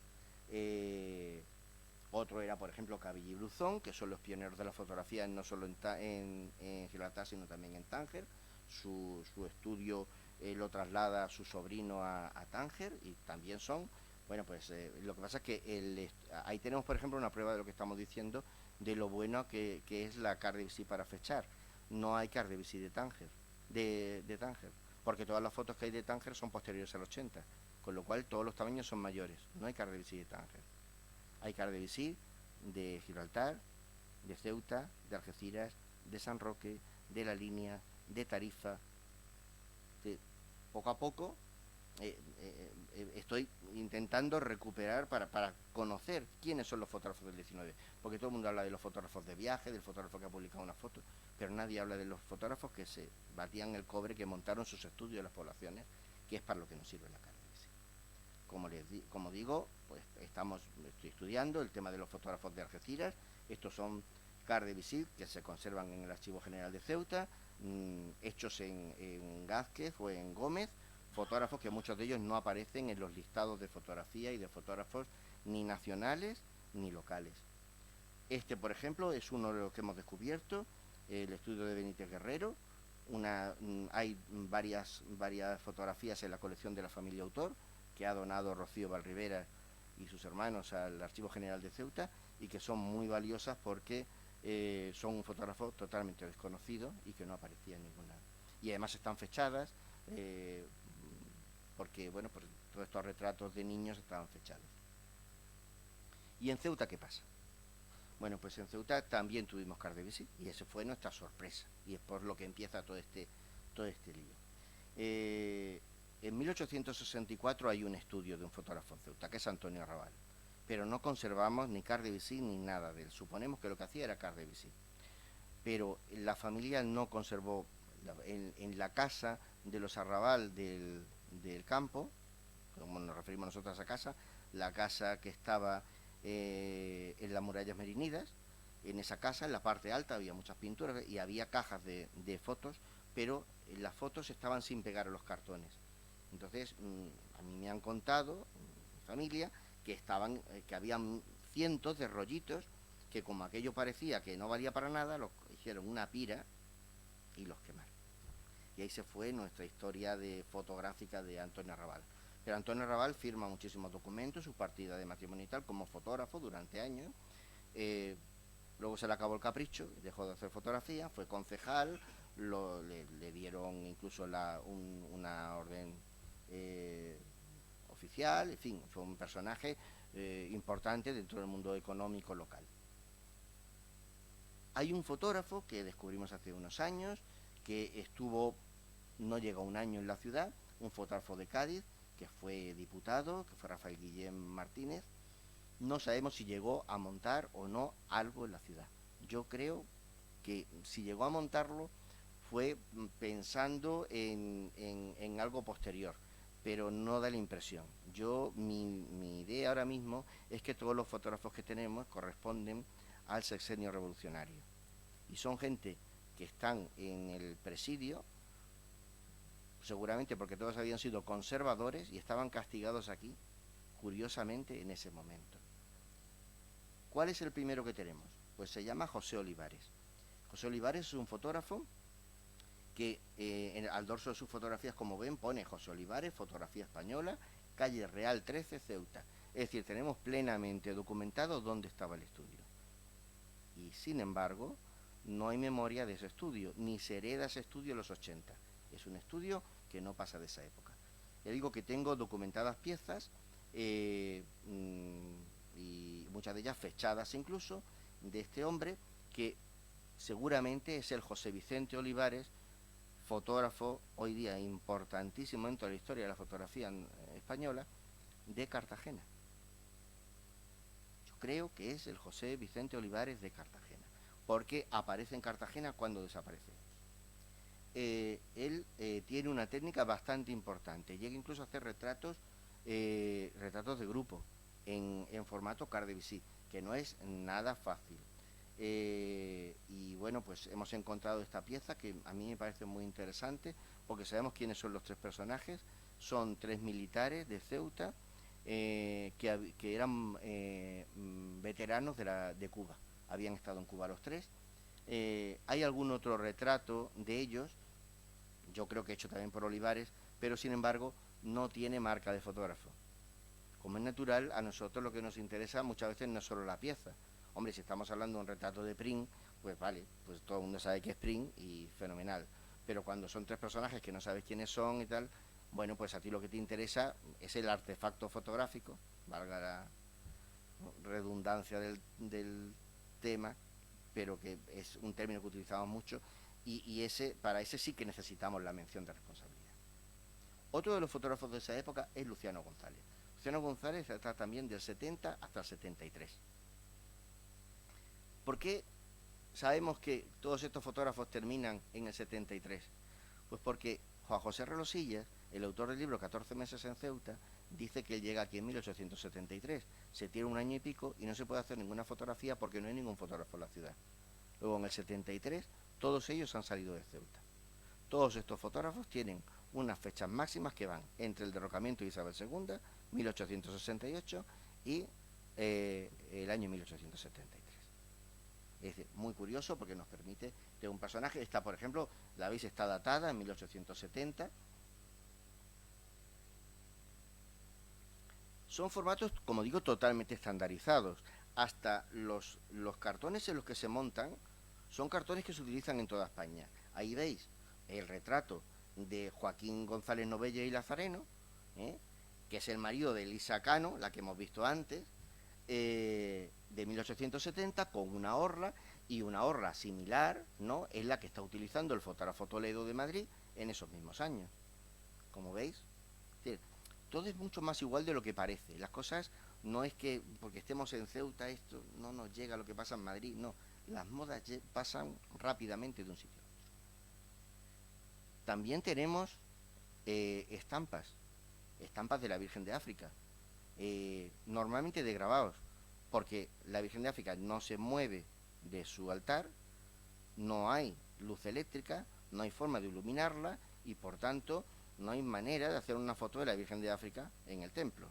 Otro era, por ejemplo, Cabello y Bruzón, que son los pioneros de la fotografía no solo en Gibraltar, sino también en Tánger. Su estudio lo traslada a su sobrino a Tánger, y también son... Bueno, pues lo que pasa es que ahí tenemos, por ejemplo, una prueba de lo que estamos diciendo, de lo bueno que es la Cardevisi para fechar. No hay Cardevisi de Tánger, de Tánger, porque todas las fotos que hay de Tánger son posteriores al 80, con lo cual todos los tamaños son mayores. No hay Cardevisi de Tánger. Hay Cardevisi de Gibraltar, de Ceuta, de Algeciras, de San Roque, de La Línea, de Tarifa. Poco a poco estoy intentando recuperar para conocer quiénes son los fotógrafos del 19, porque todo el mundo habla de los fotógrafos de viaje, del fotógrafo que ha publicado una foto, pero nadie habla de los fotógrafos que se batían el cobre, que montaron sus estudios de las poblaciones, que es para lo que nos sirve la Cardevisi. Como digo, pues estoy estudiando el tema de los fotógrafos de Algeciras. Estos son Cardevisi que se conservan en el Archivo General de Ceuta, hechos en Gázquez o en Gómez, fotógrafos que muchos de ellos no aparecen en los listados de fotografía y de fotógrafos ni nacionales ni locales. Este, por ejemplo, es uno de los que hemos descubierto, el estudio de Benítez Guerrero. Hay varias fotografías en la colección de la familia Autor, que ha donado Rocío Valrivera y sus hermanos al Archivo General de Ceuta, y que son muy valiosas porque son un fotógrafo totalmente desconocido y que no aparecía en ningún lado. Y además están fechadas, porque bueno, pues todos estos retratos de niños estaban fechados. ¿Y en Ceuta qué pasa? Bueno, pues en Ceuta también tuvimos Cardevisi, y esa fue nuestra sorpresa, y es por lo que empieza todo este lío. En 1864 hay un estudio de un fotógrafo en Ceuta, que es Antonio Arrabal, pero no conservamos ni Cardevisi ni nada de él. Suponemos que lo que hacía era Cardevisi, pero la familia no conservó en la casa de los Arrabal del campo, como nos referimos nosotros a esa casa, la casa que estaba en las murallas merinidas. En esa casa, en la parte alta, había muchas pinturas y había cajas de fotos, pero las fotos estaban sin pegar a los cartones. Entonces, a mí me han contado, mi familia, que habían cientos de rollitos que, como aquello parecía que no valía para nada, los hicieron una pira y los quemaron. Y ahí se fue nuestra historia fotográfica de Antonio Arrabal. Pero Antonio Arrabal firma muchísimos documentos, su partida de matrimonio y tal, como fotógrafo durante años. Luego se le acabó el capricho, dejó de hacer fotografía, fue concejal, le dieron incluso una orden oficial, en fin, fue un personaje importante dentro del mundo económico local. Hay un fotógrafo que descubrimos hace unos años, que no llegó un año en la ciudad, un fotógrafo de Cádiz, que fue diputado, que fue Rafael Guillén Martínez. No sabemos si llegó a montar o no algo en la ciudad. Yo creo que si llegó a montarlo fue pensando en algo posterior, pero no da la impresión. Mi idea ahora mismo es que todos los fotógrafos que tenemos corresponden al sexenio revolucionario, y son gente que están en el presidio, seguramente porque todos habían sido conservadores y estaban castigados aquí, curiosamente, en ese momento. ¿Cuál es el primero que tenemos? Pues se llama José Olivares. José Olivares es un fotógrafo que al dorso de sus fotografías, como ven, pone José Olivares, fotografía española, calle Real 13, Ceuta. Es decir, tenemos plenamente documentado dónde estaba el estudio. Y sin embargo, no hay memoria de ese estudio, ni se hereda ese estudio en los 80. Es un estudio que no pasa de esa época. Ya digo que tengo documentadas piezas, y muchas de ellas fechadas incluso, de este hombre, que seguramente es el José Vicente Olivares, fotógrafo hoy día importantísimo dentro de la historia de la fotografía española, de Cartagena. Yo creo que es el José Vicente Olivares de Cartagena, porque aparece en Cartagena cuando desaparece. Él tiene una técnica bastante importante, llega incluso a hacer retratos de grupo en formato carte de visite, que no es nada fácil. Y bueno, pues hemos encontrado esta pieza que a mí me parece muy interesante, porque sabemos quiénes son los tres personajes. Son tres militares de Ceuta que eran veteranos de Cuba, habían estado en Cuba los tres. Hay algún otro retrato de ellos, yo creo que hecho también por Olivares, pero sin embargo no tiene marca de fotógrafo. Como es natural, a nosotros lo que nos interesa muchas veces no es solo la pieza. Hombre, si estamos hablando de un retrato de Pring, pues vale, pues todo el mundo sabe que es Pring y fenomenal. Pero cuando son tres personajes que no sabes quiénes son y tal, bueno, pues a ti lo que te interesa es el artefacto fotográfico, valga la redundancia del tema, pero que es un término que utilizamos mucho, y para ese sí que necesitamos la mención de responsabilidad. Otro de los fotógrafos de esa época es Luciano González. Luciano González está también del 70 hasta el 73. ¿Por qué sabemos que todos estos fotógrafos terminan en el 73? Pues porque Juan José Relosillas, el autor del libro 14 meses en Ceuta, dice que él llega aquí en 1873. Se tiene un año y pico y no se puede hacer ninguna fotografía porque no hay ningún fotógrafo en la ciudad. Luego en el 73 todos ellos han salido de Ceuta. Todos estos fotógrafos tienen unas fechas máximas que van entre el derrocamiento de Isabel II, 1868, y el año 1873. Es decir, muy curioso porque nos permite de un personaje. Esta, por ejemplo, la veis, está datada en 1870. Son formatos, como digo, totalmente estandarizados. Hasta los cartones en los que se montan son cartones que se utilizan en toda España. Ahí veis el retrato de Joaquín González Novella y Lazareno, que es el marido de Elisa Cano, la que hemos visto antes, de 1870, con una orla, y una orla similar, ¿no?, es la que está utilizando el fotógrafo Toledo de Madrid en esos mismos años. Como veis, es decir, todo es mucho más igual de lo que parece. Las cosas no es que porque estemos en Ceuta esto no nos llega a lo que pasa en Madrid, no. Las modas pasan rápidamente de un sitio a otro. También tenemos estampas de la Virgen de África, normalmente de grabados, porque la Virgen de África no se mueve de su altar, no hay luz eléctrica, no hay forma de iluminarla y por tanto no hay manera de hacer una foto de la Virgen de África en el templo.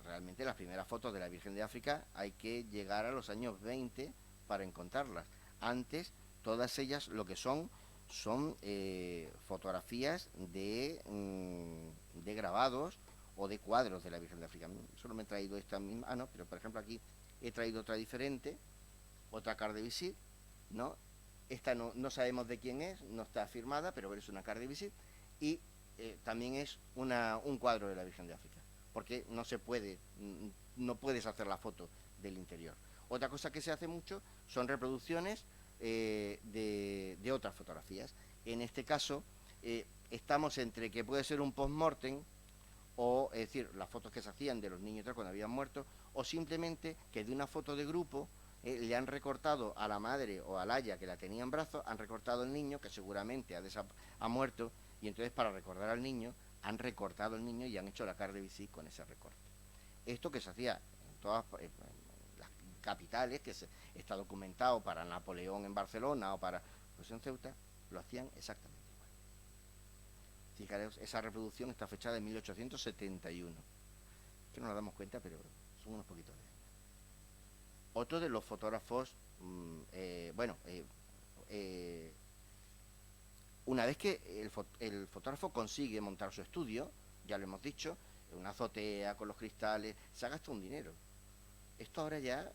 Realmente las primeras fotos de la Virgen de África hay que llegar a los años 20 para encontrarlas. Antes, todas ellas lo que son fotografías de grabados o de cuadros de la Virgen de África. Solo me he traído esta misma, no, pero por ejemplo aquí he traído otra diferente, otra carte de visite, ¿no? Esta no sabemos de quién es, no está firmada, pero es una carte de visite, y también es un cuadro de la Virgen de África, porque no puedes hacer la foto del interior. Otra cosa que se hace mucho son reproducciones de otras fotografías. En este caso estamos entre que puede ser un post-mortem, o es decir, las fotos que se hacían de los niños cuando habían muerto, o simplemente que de una foto de grupo le han recortado a la madre o al aya que la tenía en brazos, han recortado al niño, que seguramente ha muerto, y entonces para recordar al niño han recortado al niño y han hecho la carte de visite con ese recorte. Esto que se hacía en todas las capitales, que está documentado para Napoleón en Barcelona o para pues en Ceuta, lo hacían exactamente igual. Fijaros, esa reproducción está fechada en 1871. Que no nos damos cuenta, pero son unos poquitos de años. Otro de los fotógrafos, una vez que el fotógrafo consigue montar su estudio, ya lo hemos dicho, una azotea con los cristales, se ha gastado un dinero. Esto ahora ya,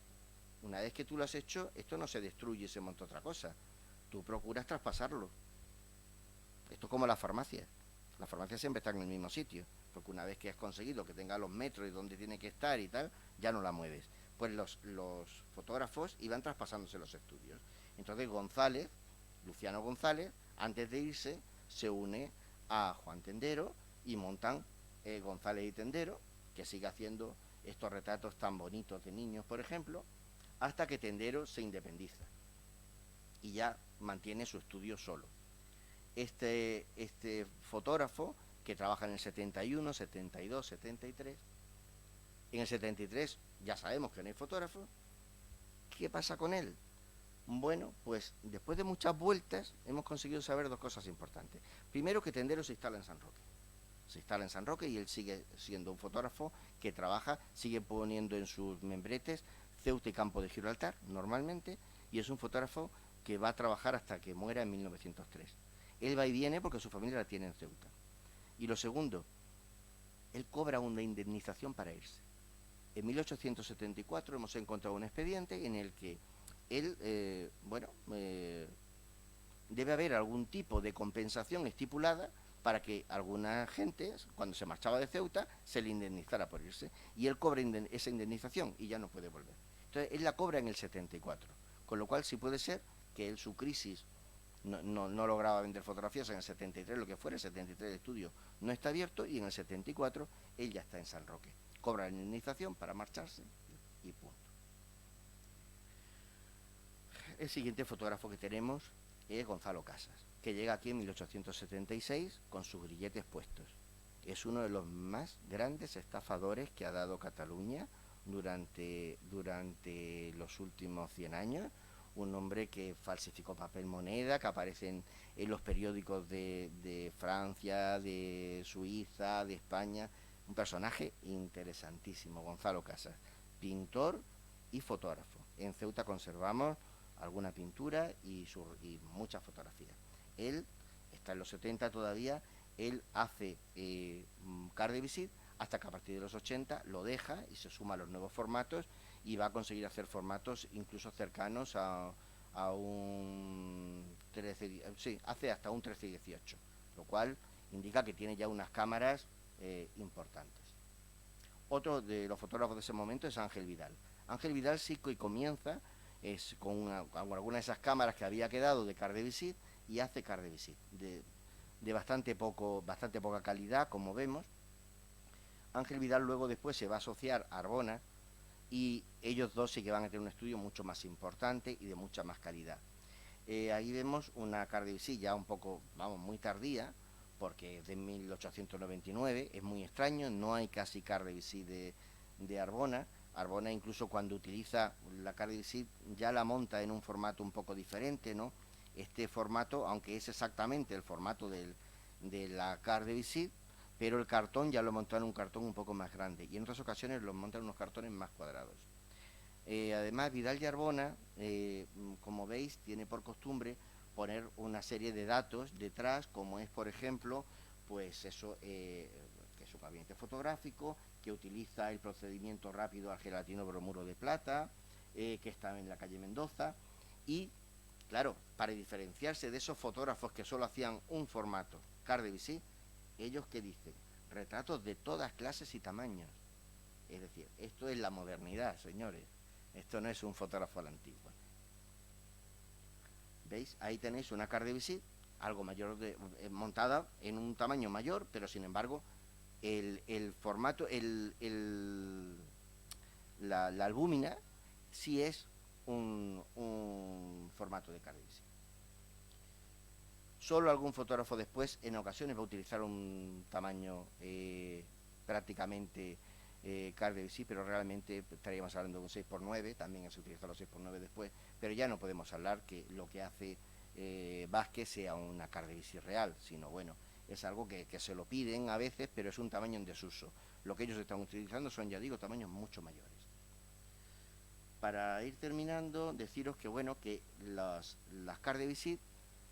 una vez que tú lo has hecho, esto no se destruye y se monta otra cosa. Tú procuras traspasarlo. Esto es como la farmacia. La farmacia siempre está en el mismo sitio, porque una vez que has conseguido que tenga los metros y donde tiene que estar y tal, ya no la mueves. Pues los fotógrafos iban traspasándose los estudios. Entonces Luciano González, antes de irse, se une a Juan Tendero y montan González y Tendero, que sigue haciendo estos retratos tan bonitos de niños, por ejemplo, hasta que Tendero se independiza y ya mantiene su estudio solo. Este fotógrafo, que trabaja en el 71, 72, 73, en el 73 ya sabemos que no hay fotógrafo. ¿Qué pasa con él? Bueno, pues después de muchas vueltas hemos conseguido saber dos cosas importantes. Primero, que Tendero se instala en San Roque. Se instala en San Roque y él sigue siendo un fotógrafo que trabaja, sigue poniendo en sus membretes Ceuta y Campo de Gibraltar, normalmente, y es un fotógrafo que va a trabajar hasta que muera en 1903. Él va y viene porque su familia la tiene en Ceuta. Y lo segundo, él cobra una indemnización para irse. En 1874 hemos encontrado un expediente en el que él, debe haber algún tipo de compensación estipulada para que alguna gente, cuando se marchaba de Ceuta, se le indemnizara por irse. Y él cobra esa indemnización y ya no puede volver. Entonces, él la cobra en el 74. Con lo cual, sí puede ser que él, su crisis, no lograba vender fotografías en el 73, lo que fuera. El 73 el estudio no está abierto y en el 74 él ya está en San Roque. Cobra la indemnización para marcharse y punto. El siguiente fotógrafo que tenemos es Gonzalo Casas, que llega aquí en 1876 con sus grilletes puestos. Es uno de los más grandes estafadores que ha dado Cataluña durante los últimos 100 años. Un hombre que falsificó papel moneda, que aparece en los periódicos de Francia, de Suiza, de España. Un personaje interesantísimo, Gonzalo Casas, pintor y fotógrafo. En Ceuta conservamos alguna pintura y muchas fotografías. Él está en los 70 todavía, él hace car de visit hasta que a partir de los 80 lo deja y se suma a los nuevos formatos y va a conseguir hacer formatos incluso cercanos a un 13, sí, hace hasta un 13-18, lo cual indica que tiene ya unas cámaras importantes. Otro de los fotógrafos de ese momento es Ángel Vidal. Ángel Vidal sí que comienza con alguna de esas cámaras que había quedado de car de visit y hace car de visit de bastante poca calidad, como vemos. Ángel Vidal luego después se va a asociar a Arbona y ellos dos sí que van a tener un estudio mucho más importante y de mucha más calidad. Ahí vemos una car de visit ya un poco, muy tardía, porque es de 1899, es muy extraño, no hay casi car de visit de Arbona. Arbona incluso cuando utiliza la car de visit ya la monta en un formato un poco diferente, ¿no? Este formato, aunque es exactamente el formato de la car de visit, pero el cartón ya lo montó en un cartón un poco más grande y en otras ocasiones lo montan en unos cartones más cuadrados. Además, Vidal y Arbona, como veis, tiene por costumbre poner una serie de datos detrás, como es, por ejemplo, pues eso, que es un gabinete fotográfico, que utiliza el procedimiento rápido al gelatino bromuro de plata, que está en la calle Mendoza, y claro, para diferenciarse de esos fotógrafos que solo hacían un formato, car de visit, ellos que dicen, retratos de todas clases y tamaños. Es decir, esto es la modernidad, señores. Esto no es un fotógrafo a la antigua. ¿Veis? Ahí tenéis una car de visit, algo mayor, montada en un tamaño mayor, pero sin embargo, el formato, la albúmina sí es un formato de car de visit. Solo algún fotógrafo después, en ocasiones, va a utilizar un tamaño prácticamente car de visit, pero realmente estaríamos hablando de un 6x9, también se utilizan los 6x9 después, pero ya no podemos hablar que lo que hace Vázquez sea una car de visit real, sino bueno, es algo que se lo piden a veces, pero es un tamaño en desuso. Lo que ellos están utilizando son, ya digo, tamaños mucho mayores. Para ir terminando, deciros que bueno, que las car de visit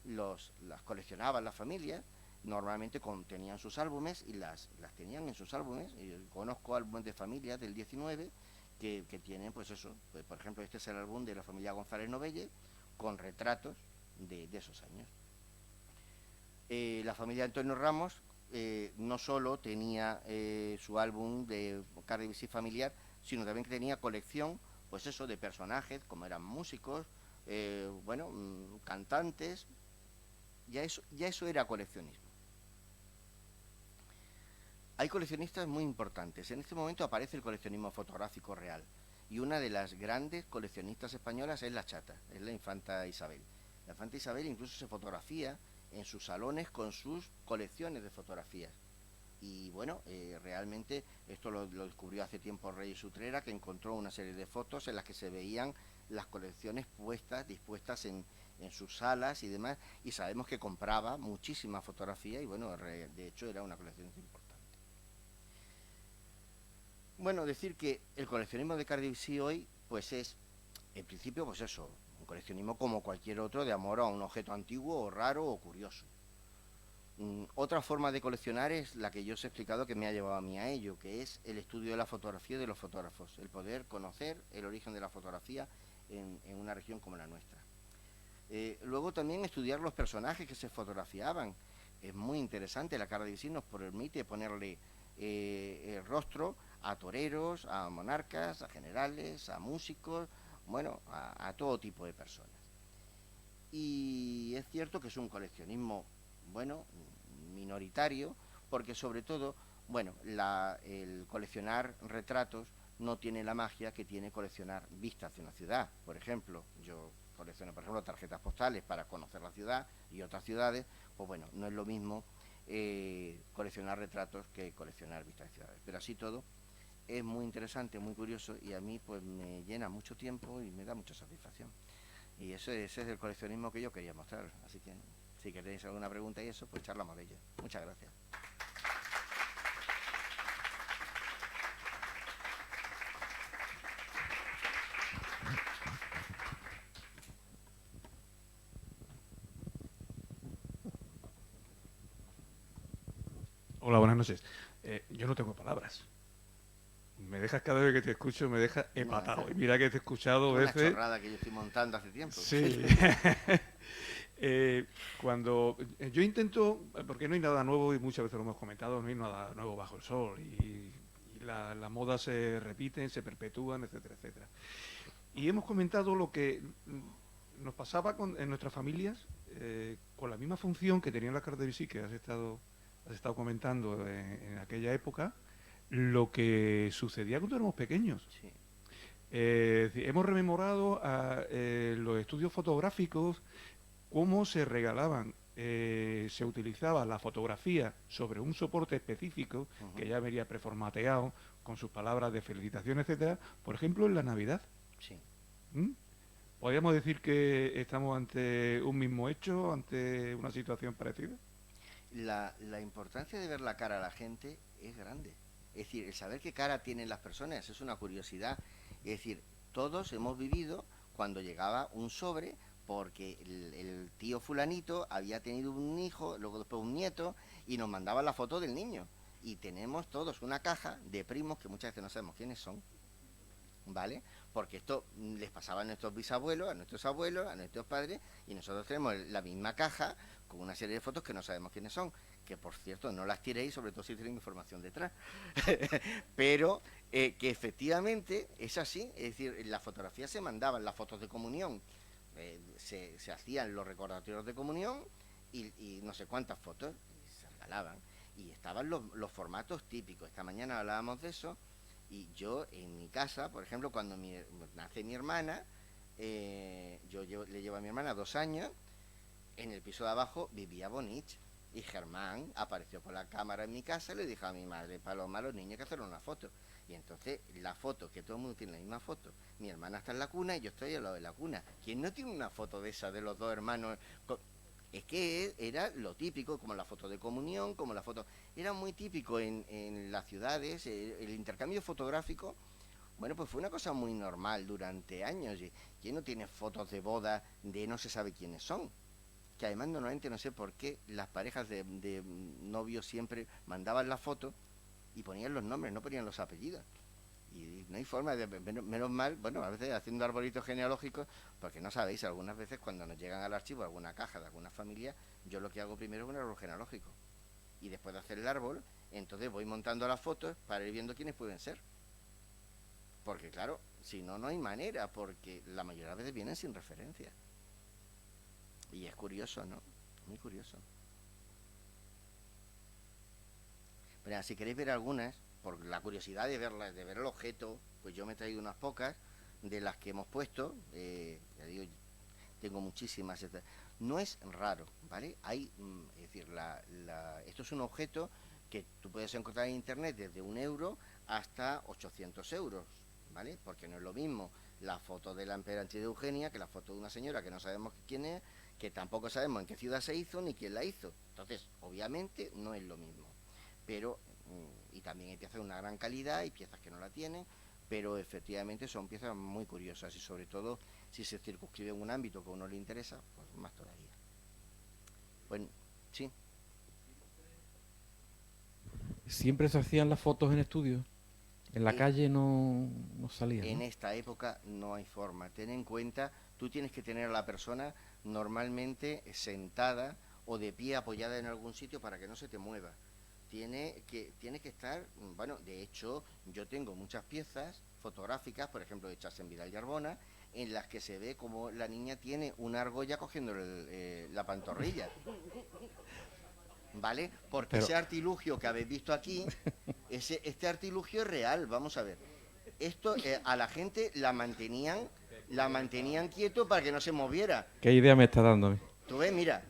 las coleccionaban las familias, normalmente tenían sus álbumes y las tenían en sus álbumes. Conozco álbumes de familias del 19 que tienen, pues eso, pues, por ejemplo, este es el álbum de la familia González Novelle con retratos de esos años. La familia Antonio Ramos no solo tenía su álbum de car de visit familiar, sino también que tenía colección, pues eso, de personajes, como eran músicos, cantantes, ya eso era coleccionismo. Hay coleccionistas muy importantes. En este momento aparece el coleccionismo fotográfico real. Y una de las grandes coleccionistas españolas es la Chata, es la infanta Isabel. La infanta Isabel incluso se fotografía en sus salones con sus colecciones de fotografías. Y bueno, realmente esto lo descubrió hace tiempo Reyes Utrera, que encontró una serie de fotos en las que se veían las colecciones dispuestas en sus salas y demás, y sabemos que compraba muchísima fotografía y bueno, de hecho era una colección importante. Bueno, decir que el coleccionismo de Cardiff hoy, pues es, en principio, pues eso, un coleccionismo como cualquier otro de amor a un objeto antiguo o raro o curioso. Otra forma de coleccionar es la que yo os he explicado que me ha llevado a mí a ello, que es el estudio de la fotografía y de los fotógrafos, el poder conocer el origen de la fotografía en una región como la nuestra. Luego también estudiar los personajes que se fotografiaban. Es muy interesante, la Cardiff nos permite ponerle el rostro a toreros, a monarcas, a generales, a músicos, bueno, a todo tipo de personas. Y es cierto que es un coleccionismo, bueno, minoritario, porque sobre todo, bueno, el coleccionar retratos no tiene la magia que tiene coleccionar vistas de una ciudad. Por ejemplo, yo colecciono, por ejemplo, tarjetas postales para conocer la ciudad y otras ciudades, pues bueno, no es lo mismo coleccionar retratos que coleccionar vistas de ciudades. Pero así todo, es muy interesante, muy curioso y a mí pues me llena mucho tiempo y me da mucha satisfacción. Y ese es el coleccionismo que yo quería mostrar. Así que si queréis alguna pregunta y eso, pues charlamos de ello. Muchas gracias. Hola, buenas noches. Yo no tengo palabras. Me dejas cada vez que te escucho, me dejas empatado. Y mira que te he escuchado una veces. Chorrada que yo estoy montando hace tiempo. Sí. Cuando yo intento, porque no hay nada nuevo y muchas veces lo hemos comentado, no hay nada nuevo bajo el sol y las modas se repiten, se perpetúan, etcétera, etcétera. Y hemos comentado lo que nos pasaba en nuestras familias con la misma función que tenían las cartas de visita que has estado comentando en aquella época, lo que sucedía cuando éramos pequeños. Sí. Hemos rememorado los estudios fotográficos, cómo se regalaban, se utilizaba la fotografía sobre un soporte específico, que ya venía preformateado, con sus palabras de felicitación, etcétera, por ejemplo, en la Navidad. Sí. ¿Podríamos decir que estamos ante un mismo hecho, ante una situación parecida? La importancia de ver la cara a la gente es grande. Es decir, el saber qué cara tienen las personas es una curiosidad. Es decir, todos hemos vivido cuando llegaba un sobre porque el tío fulanito había tenido un hijo, luego después un nieto, y nos mandaba la foto del niño. Y tenemos todos una caja de primos que muchas veces no sabemos quiénes son, ¿vale? Porque esto les pasaba a nuestros bisabuelos, a nuestros abuelos, a nuestros padres, y nosotros tenemos la misma caja con una serie de fotos que no sabemos quiénes son, que por cierto no las tiréis, sobre todo si tienen información detrás. Pero que efectivamente es así, es decir, en las fotografías se mandaban las fotos de comunión, se hacían los recordatorios de comunión y no sé cuántas fotos y se regalaban. Y estaban los formatos típicos. Esta mañana hablábamos de eso. Y yo en mi casa, por ejemplo, cuando nace mi hermana, yo le llevo a mi hermana 2 años, en el piso de abajo vivía Bonich. Y Germán apareció por la cámara en mi casa y le dijo a mi madre, Paloma, a los niños que hacer una foto. Y entonces la foto, que todo el mundo tiene la misma foto, mi hermana está en la cuna y yo estoy al lado de la cuna. ¿Quién no tiene una foto de esa de los dos hermanos? Es que era lo típico, como la foto de comunión, como la foto... Era muy típico en las ciudades, el intercambio fotográfico, bueno, pues fue una cosa muy normal durante años. ¿Quién no tiene fotos de boda de no se sabe quiénes son? Que además normalmente no sé por qué las parejas de novios siempre mandaban la foto y ponían los nombres, no ponían los apellidos. Y no hay forma de, menos mal, bueno, a veces haciendo arbolitos genealógicos, porque no sabéis, algunas veces cuando nos llegan al archivo alguna caja de alguna familia, yo lo que hago primero es un árbol genealógico. Y después de hacer el árbol, entonces voy montando las fotos para ir viendo quiénes pueden ser. Porque claro, si no, no hay manera, porque la mayoría de veces vienen sin referencia. Y es curioso, ¿no? Muy curioso. Pero si queréis ver algunas, por la curiosidad de verlas, de ver el objeto, pues yo me he traído unas pocas de las que hemos puesto. Ya digo, tengo muchísimas. No es raro, ¿vale? Es decir, esto es un objeto que tú puedes encontrar en internet desde 1 euro hasta 800 euros, ¿vale? Porque no es lo mismo la foto de la emperatriz de Eugenia que la foto de una señora que no sabemos quién es, que tampoco sabemos en qué ciudad se hizo ni quién la hizo. Entonces, obviamente, no es lo mismo. Pero, y también hay piezas de una gran calidad y piezas que no la tienen, pero efectivamente son piezas muy curiosas y sobre todo si se circunscribe en un ámbito que a uno le interesa, pues más todavía. Bueno, sí. ¿Siempre se hacían las fotos en estudio? ¿En la calle no salían? En ¿no? esta época no hay forma. Ten en cuenta, tú tienes que tener a la persona normalmente sentada o de pie apoyada en algún sitio para que no se te mueva. Tiene que estar, bueno, de hecho, yo tengo muchas piezas fotográficas, por ejemplo, hechas en Vidal y Arbona, en las que se ve como la niña tiene una argolla cogiendo la pantorrilla. ¿Vale? Porque ese artilugio que habéis visto aquí, este artilugio es real, vamos a ver. Esto a la gente la mantenían quieto para que no se moviera. ¿Qué idea me está dando a mí? Tú ves, mira,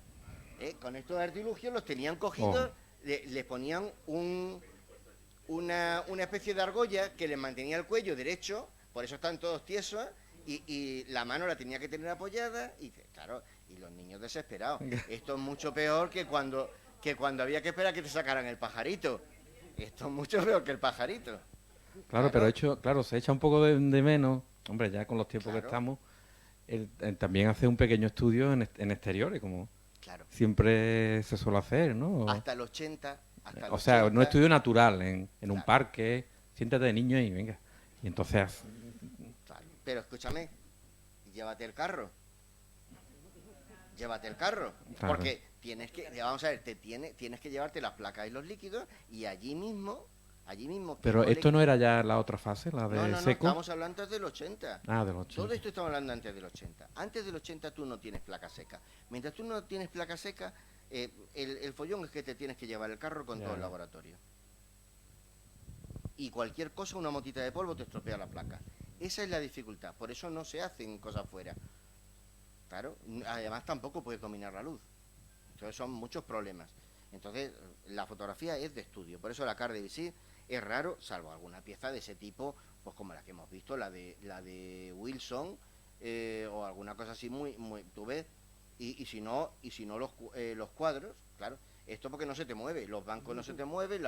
con estos artilugios los tenían cogidos, les ponían una especie de argolla que les mantenía el cuello derecho, por eso están todos tiesos, y la mano la tenía que tener apoyada, y claro, y los niños desesperados. Esto es mucho peor que cuando había que esperar que te sacaran el pajarito. Esto es mucho peor que el pajarito. Claro, pero se echa un poco de menos, hombre, ya con los tiempos que estamos, también hacer un pequeño estudio en exteriores, como siempre se suele hacer, ¿no? Hasta el 80. O sea, no estudio natural, en un parque, siéntate de niño y venga. Y entonces... Claro. Pero escúchame, llévate el carro. Claro. Porque vamos a ver, tienes que llevarte las placas y los líquidos y allí mismo... Pero esto no era ya la otra fase, la de no, seco. Estamos hablando antes del 80. Ah, del 80. Todo esto estamos hablando antes del 80. Antes del 80 tú no tienes placa seca. Mientras tú no tienes placa seca, el follón es que te tienes que llevar el carro con todo el laboratorio. Y cualquier cosa, una motita de polvo te estropea la placa. Esa es la dificultad. Por eso no se hacen cosas fuera. Claro, además tampoco puedes dominar la luz. Entonces son muchos problemas. Entonces la fotografía es de estudio. Por eso la Car de Vichy es raro, salvo alguna pieza de ese tipo, pues como la que hemos visto, la de Wilson, o alguna cosa así muy, tú ves, y si no los cuadros, claro, esto porque no se te mueve, los bancos no se te mueven,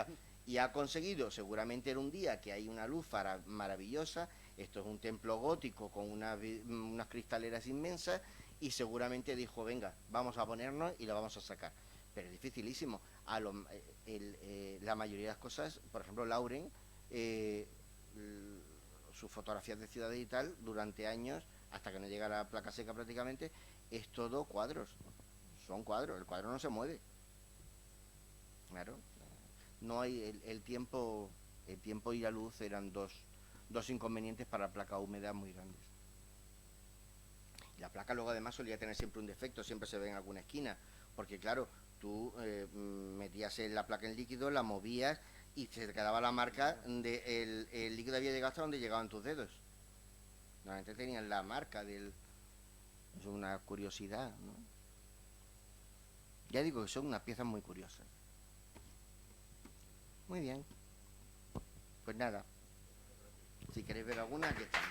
y ha conseguido, seguramente era un día que hay una luz maravillosa, esto es un templo gótico con unas cristaleras inmensas, y seguramente dijo, venga, vamos a ponernos y la vamos a sacar. Pero es dificilísimo. La mayoría de las cosas, por ejemplo, Lauren, sus fotografías de ciudades y tal, durante años, hasta que no llega la placa seca prácticamente, es todo cuadros. Son cuadros, el cuadro no se mueve. Claro. No hay el tiempo y la luz eran dos inconvenientes para la placa húmeda muy grandes. La placa luego además solía tener siempre un defecto, siempre se ve en alguna esquina, porque claro, tú metías la placa en líquido, la movías y se te quedaba la marca de el líquido había llegado hasta donde llegaban tus dedos. Normalmente tenían la marca es una curiosidad, ¿no? Ya digo que son unas piezas muy curiosas. Muy bien. Pues nada, si queréis ver alguna, aquí están.